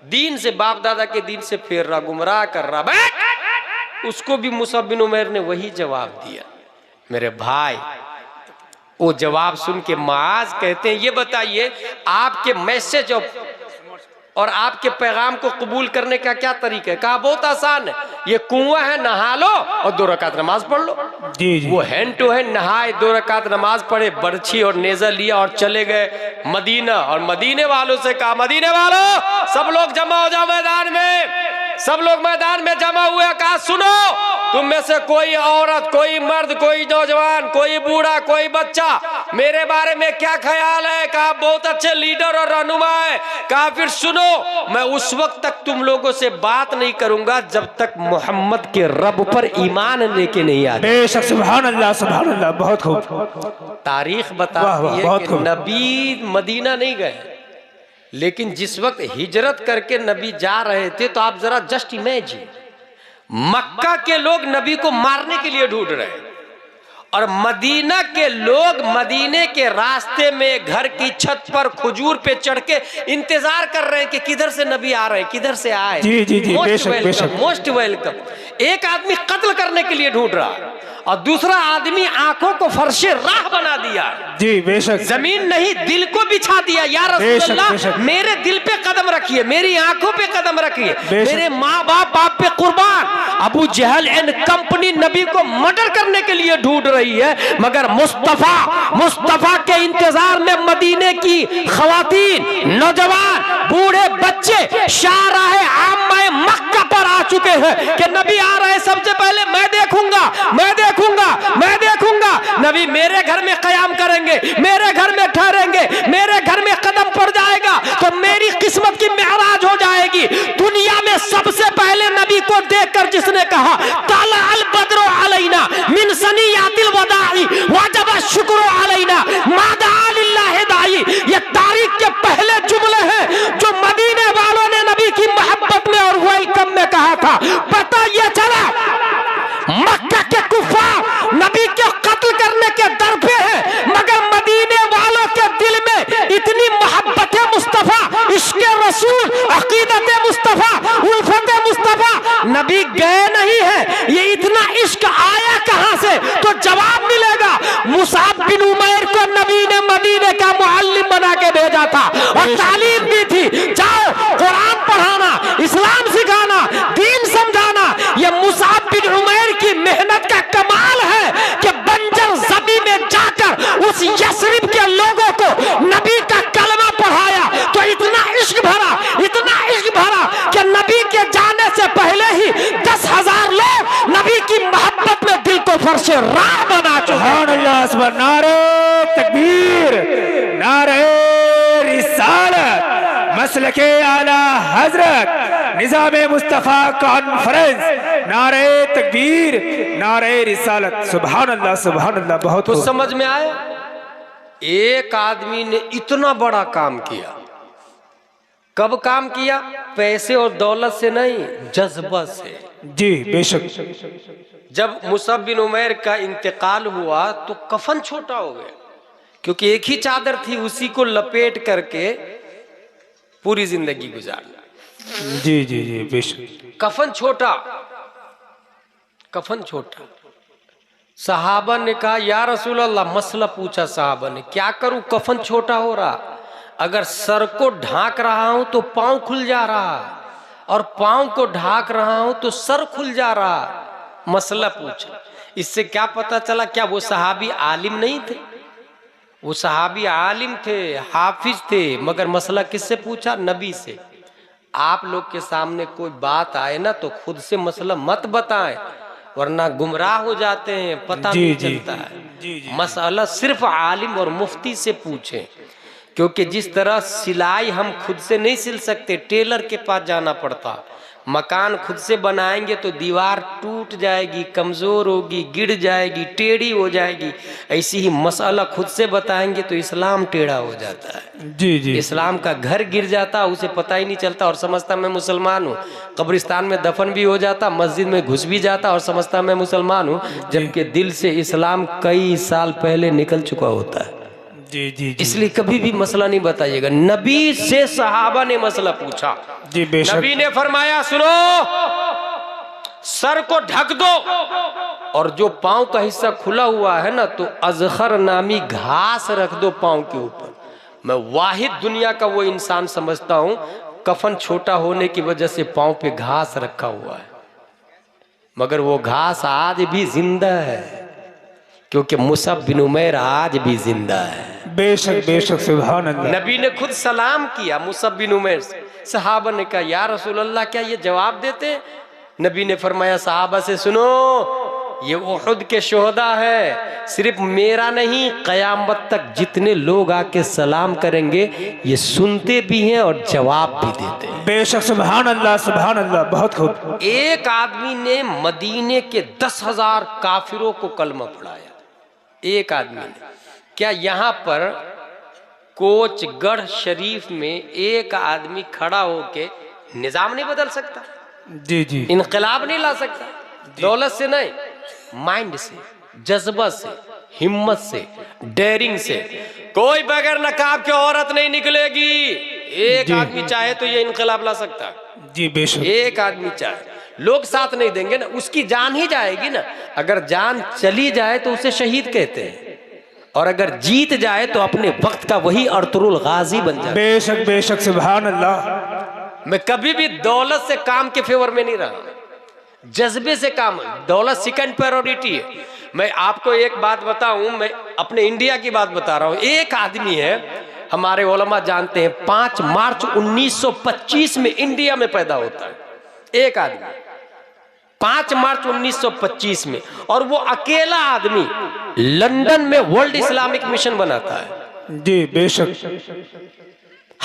दीन से, बाप दादा के दीन से फेर रहा, गुमराह कर रहा। बैठ! उसको भी मुसअब बिन उमैर ने वही जवाब दिया। मेरे भाई, वो जवाब सुन के मुआज कहते हैं, ये बताइए आपके मैसेज और आपके पैगाम को कबूल करने का क्या तरीका है? कहा बहुत आसान है, ये कुआं है, नहा लो और 2 रकात नमाज पढ़ लो। जी जी। वो हैंड टू हैंड नहाए, 2 रकात नमाज पढ़े, बर्छी और नेजा लिया और चले गए मदीना। और मदीने वालों से कहा, मदीने वालों सब लोग जमा हो जाओ मैदान में। सब लोग मैदान में जमा हुए, कहा सुनो, तुम में से कोई औरत, कोई मर्द, कोई नौजवान, कोई बूढ़ा, कोई बच्चा मेरे बारे में क्या ख्याल है? कहा बहुत अच्छे लीडर और रहनुमा है। कहा फिर सुनो, मैं उस वक्त तक तुम लोगों से बात नहीं करूंगा जब तक मोहम्मद के रब पर ईमान लेके नहीं आते। बेशक, सुभान अल्लाह, सुभान अल्लाह, बहुत खूब। तारीख बताती है कि नबी मदीना नहीं गए, लेकिन जिस वक्त हिजरत करके नबी जा रहे थे, तो आप जरा जस्ट इमेजिन, मक्का के लोग नबी को मारने के लिए ढूंढ रहे हैं और मदीना के लोग मदीने के रास्ते में घर की छत पर खजूर पे चढ़ के इंतजार कर रहे हैं कि किधर से नबी आ रहे हैं, किधर से आए। जी जी जी, बेशक बेशक। Most welcome. एक आदमी कत्ल करने के लिए ढूंढ रहा और दूसरा आदमी आंखों को फर्शे राह बना दिया। जी बेशक। जमीन नहीं, दिल को बिछा दिया। या रसूल अल्लाह, मेरे दिल पे कदम रखिए, मेरी आंखों पे कदम रखिए, मेरे माँ बाप पे कुर्बान। अबू जहल एंड कंपनी नबी को मर्डर करने के लिए ढूंढ रही है, मगर मुस्तफा के इंतजार में मदीने की खवातीन, नौजवान, बूढ़े, बच्चे शाहराहे आम्माए मक्का पर आ चुके हैं कि नबी आ रहे, सबसे पहले मैं देखूंगा, मैं देखूंगा, मैं देखूंगा। नबी मेरे घर में कयाम करेंगे, मेरे घर में ठहरेंगे, मेरे घर में कदम पड़ जाएगा तो मेरी किस्मत की मेराज हो जाएगी। दुनिया में सबसे पहले नबी को देखकर जिसने कहा ताला अल बद्रो अलैना मिन सनियातिल वदाई वाजब शुक्र अलैना मादा लिल्लाहि दाई, ये तारीख के पहले जुमले हैं जो मदीने वालों ने नबी की मोहब्बत में और वेलकम में कहा था। पता ये चला मक्का के कुफार नबी के कत्ल करने के डर पे है, मगर मदीने वालों के दिल में इतनी मोहब्बत मुस्तफा, इश्क़ रसूल, अकीदत मुस्तफा, उल्फत मुस्तफा, नबी गए नहीं है, ये इतना इश्क आया कहां से? तो जवाब मिलेगा, मुसाब बिन उमैर को नबी ने मदीने का मुअल्लिम बना के भेजा था और तालीम दी थी, जाओ कुरान पढ़ाना, इस्लाम सिखाना, दीन समझाना। ये मुसाब बिन उमैर की मेहनत का कमाल है कि बंजर ज़मीन में जाकर उस यस्रिब के लोगों को नबी का कलमा पढ़ाया, तो इतना इश्क भरा कि नबी के जाने से पहले ही 10,000 लोग नबी की मोहब्बत में दिल को फर्शे राह बना चुके। नारे तकबीर, नारे रिसालत, मसलके आला हजरत, निज़ामे मुस्तफा कॉन्फ्रेंस, नारे तकबीर, नारे रिसालत, सुभान अल्लाह, सुभान अल्लाह। बहुत तो समझ में आया, एक आदमी ने इतना बड़ा काम किया। कब काम किया? पैसे और दौलत से नहीं, जज्बा से। जी बेशक। जब मुसअब बिन उमैर का इंतकाल हुआ तो कफन छोटा हो गया, क्योंकि एक ही चादर थी, उसी को लपेट करके पूरी जिंदगी गुजारना। जी जी जी बेशक। कफन छोटा। सहाबा ने कहा या रसूल अल्लाह, मसला पूछा सहाबा ने, क्या करूं, कफन छोटा हो रहा, अगर सर को ढांक रहा हूं तो पांव खुल जा रहा, और पांव को ढांक रहा हूं तो सर खुल जा रहा। मसला पूछा। इससे क्या पता चला? क्या वो सहाबी आलिम नहीं थे? वो सहाबी आलिम थे, हाफिज थे, मगर मसला किससे पूछा? नबी से। आप लोग के सामने कोई बात आए ना तो खुद से मसला मत बताएं, वरना गुमराह हो जाते हैं, पता नहीं चलता है। मसला सिर्फ आलिम और मुफ्ती से पूछें, क्योंकि जिस तरह सिलाई हम खुद से नहीं सिल सकते, टेलर के पास जाना पड़ता। मकान खुद से बनाएंगे तो दीवार टूट जाएगी, कमज़ोर होगी, गिर जाएगी, टेढ़ी हो जाएगी। ऐसी ही मसला खुद से बताएंगे तो इस्लाम टेढ़ा हो जाता है। जी जी। इस्लाम का घर गिर जाता, उसे पता ही नहीं चलता और समझता मैं मुसलमान हूँ। कब्रिस्तान में दफन भी हो जाता, मस्जिद में घुस भी जाता और समझता मैं मुसलमान हूँ, जबकि दिल से इस्लाम कई साल पहले निकल चुका होता है। जी जी जी। इसलिए कभी भी मसला नहीं बताइएगा। नबी से सहाबा ने मसला पूछा, जी बेशक। नबी ने फरमाया सुनो, सर को ढक दो और जो पांव का हिस्सा खुला हुआ है ना तो अजखर नामी घास रख दो पांव के ऊपर। मैं वाहिद दुनिया का वो इंसान समझता हूं कफन छोटा होने की वजह से पांव पे घास रखा हुआ है, मगर वो घास आज भी जिंदा है, क्योंकि मुसअब बिन उमैर आज भी जिंदा है। बेशक बेशक, सुभान अल्लाह। नबी ने खुद सलाम किया मुसअब बिन उमैर से। सहाबा ने कहा या रसूल अल्लाह क्या ये जवाब देते? नबी ने फरमाया सहाबा से सुनो, ये उहुद के शोहदा है, सिर्फ मेरा नहीं, कयामत तक जितने लोग आके सलाम करेंगे ये सुनते भी हैं और जवाब भी देते हैं। बेशक, सुभान अल्लाह सुभान अल्लाह, बहुत खूब। एक आदमी ने मदीने के 10,000 काफिरों को कलमा पढ़ाया, एक आदमी ने। क्या यहाँ पर कोचगढ़ शरीफ में एक आदमी खड़ा होके निजाम नहीं बदल सकता? जी जी। इनकलाब नहीं ला सकता? दौलत से नहीं, माइंड से, जज्बा से, हिम्मत से, डेयरिंग से। कोई बगैर नकाब के औरत नहीं निकलेगी। एक आदमी चाहे तो ये इनकलाब ला सकता है। जी बेशक। एक आदमी चाहे, लोग साथ नहीं देंगे ना, उसकी जान ही जाएगी ना। अगर जान चली जाए तो उसे शहीद कहते हैं, और अगर जीत जाए तो अपने वक्त का वही अर्तुरुल गाजी बन जाए। बेशक बेशक, सुभान अल्लाह। मैं कभी भी दौलत से काम के फेवर में नहीं रहा, जज्बे से काम। दौलत सेकंड प्रायोरिटी है। मैं आपको एक बात बताऊं, मैं अपने इंडिया की बात बता रहा हूं। एक आदमी है, हमारे उलमा जानते हैं, 5 मार्च 1925 में इंडिया में पैदा होता है। एक आदमी 5 मार्च 1925 में, और वो अकेला आदमी लंदन में वर्ल्ड इस्लामिक मिशन बनाता है। जी बेशक।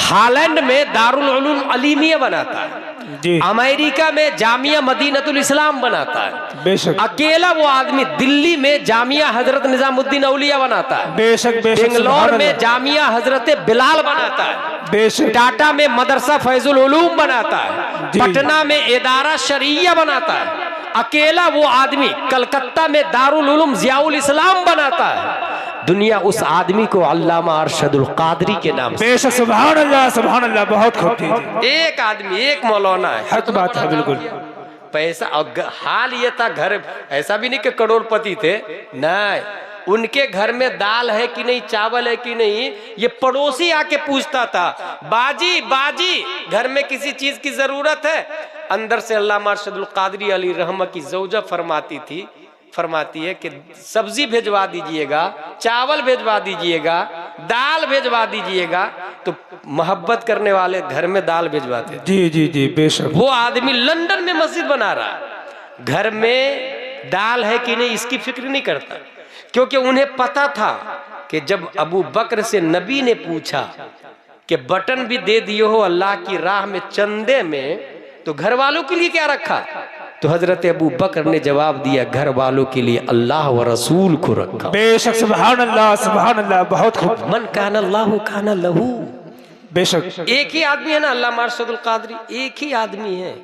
हालैंड में दारुल उलूम अलीमिया बनाता है। जी। अमेरिका में जामिया मदीनतुल इस्लाम बनाता है। बेशक। अकेला वो आदमी दिल्ली में जामिया हजरत निजामुद्दीन औलिया बनाता है। बेशक बेशक। बेंगलोर में जामिया हजरत बिलाल बनाता है। बेशक। टाटा में मदरसा फैजुल उलूम बनाता है। पटना में इदारा शरिया बनाता है। अकेला वो आदमी कलकत्ता में दारुल उलूम जियाउल इस्लाम बनाता है। दुनिया उस आदमी को अल्लामा अरशदुल कादरी के नाम से। बेशक, सुभान अल्लाह सुभान अल्लाह, बहुत खूब। एक आदमी, एक मौलाना है। हक बात है बिल्कुल। पैसा, और हाल ये था, घर ऐसा भी नहीं कि करोड़पति थे, नहीं, उनके घर में दाल है कि नहीं, चावल है कि नहीं, ये पड़ोसी आके पूछता था, बाजी बाजी घर में किसी चीज की जरूरत है? अंदर से अल्लामा अरशदुल कादरी अली रहमा की ज़ौजा फरमाती है कि सब्जी भेजवा दीजिएगा, चावल भेजवा दीजिएगा, दाल भेजवा दीजिएगा। तो मोहब्बत करने वाले घर में दाल भेजवाते। जी जी जी बेशक। वो आदमी लंदन में मस्जिद बना रहा, घर में दाल है कि नहीं इसकी फिक्र नहीं करता, क्योंकि उन्हें पता था कि जब अबू बकर से नबी ने पूछा कि बटन भी दे दिए हो अल्लाह की राह में चंदे में, तो घर वालों के लिए क्या रखा? तो हजरत अबू बकर ने जवाब दिया, घर वालों के लिए अल्लाह व रसूल को रखा। बेशक, सुभान अल्लाह, बहुत खूब। मन कान अल्लाह कान लहू। बेशक। एक ही आदमी है ना अल्लामा अरशदुल कादरी, एक ही आदमी है।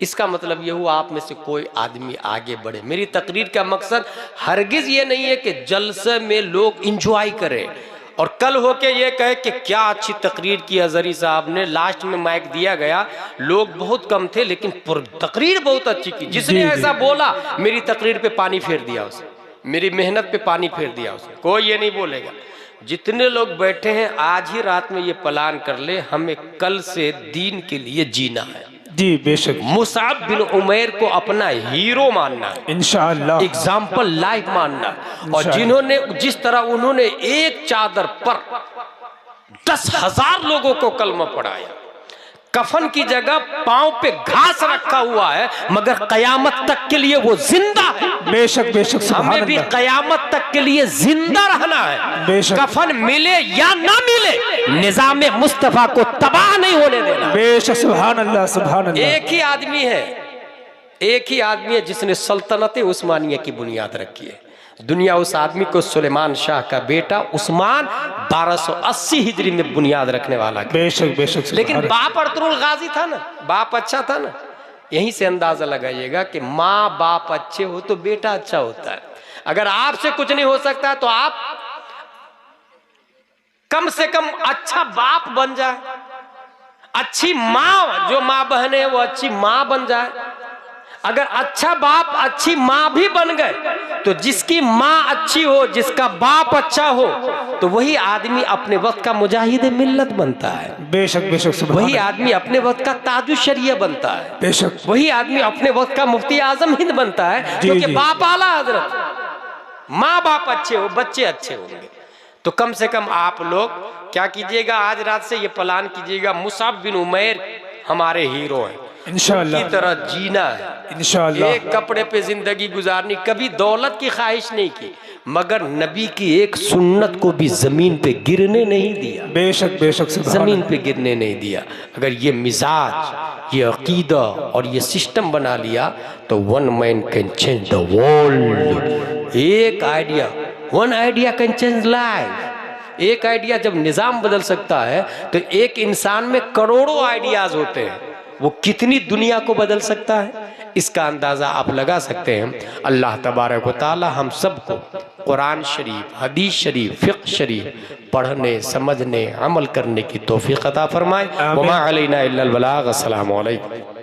इसका मतलब यह हुआ आप में से कोई आदमी आगे बढ़े। मेरी तकरीर का मकसद हरगिज ये नहीं है कि जलसे में लोग इंजॉय करें और कल होके ये कहे कि क्या अच्छी तकरीर की अजहरी साहब ने, लास्ट में माइक दिया गया, लोग बहुत कम थे लेकिन तकरीर बहुत अच्छी की। जिसने ऐसा बोला मेरी तकरीर पे पानी फेर दिया उसे, मेरी मेहनत पे पानी फेर दिया उसे। कोई ये नहीं बोलेगा। जितने लोग बैठे हैं आज ही रात में ये प्लान कर ले, हमें कल से दीन के लिए जीना है। जी बेशक। मुसअब बिन उमैर को अपना हीरो मानना है, इंशाअल्लाह, एग्जाम्पल लाइफ मानना। और जिन्होंने, जिस तरह उन्होंने एक चादर पर 10,000 लोगों को कलमा पढ़ाया, कफन की जगह पांव पे घास रखा हुआ है, मगर कयामत तक के लिए वो जिंदा है। बेशक बेशक सुभान हमें भी अल्लाह। कयामत तक के लिए जिंदा रहना है। बेशक। कफन मिले या ना मिले, निजाम मुस्तफा को तबाह नहीं होने देना। बेशक सुभान अल्लाह सुभान अल्लाह। एक ही आदमी है, एक ही आदमी है जिसने सल्तनत उस्मानिया की बुनियाद रखी है। दुनिया उस आदमी को सुलेमान शाह का बेटा उस्मान 1280 हिजरी में बुनियाद रखने वाला। बेशक बेशक। लेकिन बाप अर्तुगरुल गाजी था ना, बाप अच्छा था ना। यहीं से अंदाजा लगाइएगा कि माँ बाप अच्छे हो तो बेटा अच्छा होता है। अगर आपसे कुछ नहीं हो सकता तो आप कम से कम अच्छा बाप बन जाए, अच्छी माँ, जो माँ बहन है वो अच्छी माँ बन जाए। अगर अच्छा बाप अच्छी माँ भी बन गए तो जिसकी माँ अच्छी हो, जिसका बाप अच्छा हो, तो वही आदमी अपने वक्त का मुजाहिद मिल्लत बनता है। बेशक बेशक सुभान वही अल्लाह। आदमी अपने वक्त का ताजु शरिया बनता है। बेशक। वही आदमी अपने वक्त का मुफ्ती आजम हिंद बनता है, जी, क्योंकि जी। बाप आला हजरत। माँ बाप अच्छे हो, बच्चे अच्छे होंगे। तो कम से कम आप लोग क्या कीजिएगा, आज रात से ये प्लान कीजिएगा, मुसअब बिन उमैर हमारे हीरो हैं, इंशाअल्लाह की तरह जीना है। इंशाअल्लाह। एक कपड़े पे जिंदगी गुजारनी, कभी दौलत की ख्वाहिश नहीं की, मगर नबी की एक सुन्नत को भी जमीन पे गिरने नहीं दिया। बेशक बेशक सुभान जमीन पे गिरने नहीं दिया। अगर ये मिजाज, ये अकीदा और ये सिस्टम बना लिया तो one man can change the world. एक idea, one idea can change life. एक आइडिया जब निजाम बदल सकता है तो एक इंसान में करोड़ों आइडियाज होते हैं, वो कितनी दुनिया को बदल सकता है, इसका अंदाज़ा आप लगा सकते हैं। अल्लाह तबारक व तआला हम सबको कुरान शरीफ, हदीस शरीफ, फ़िक़्ह शरीफ पढ़ने, समझने, अमल करने की तौफ़ीक़ अता फरमाए। वमा अलैना इल्लल बलाग। अस्सलामु अलैकुम।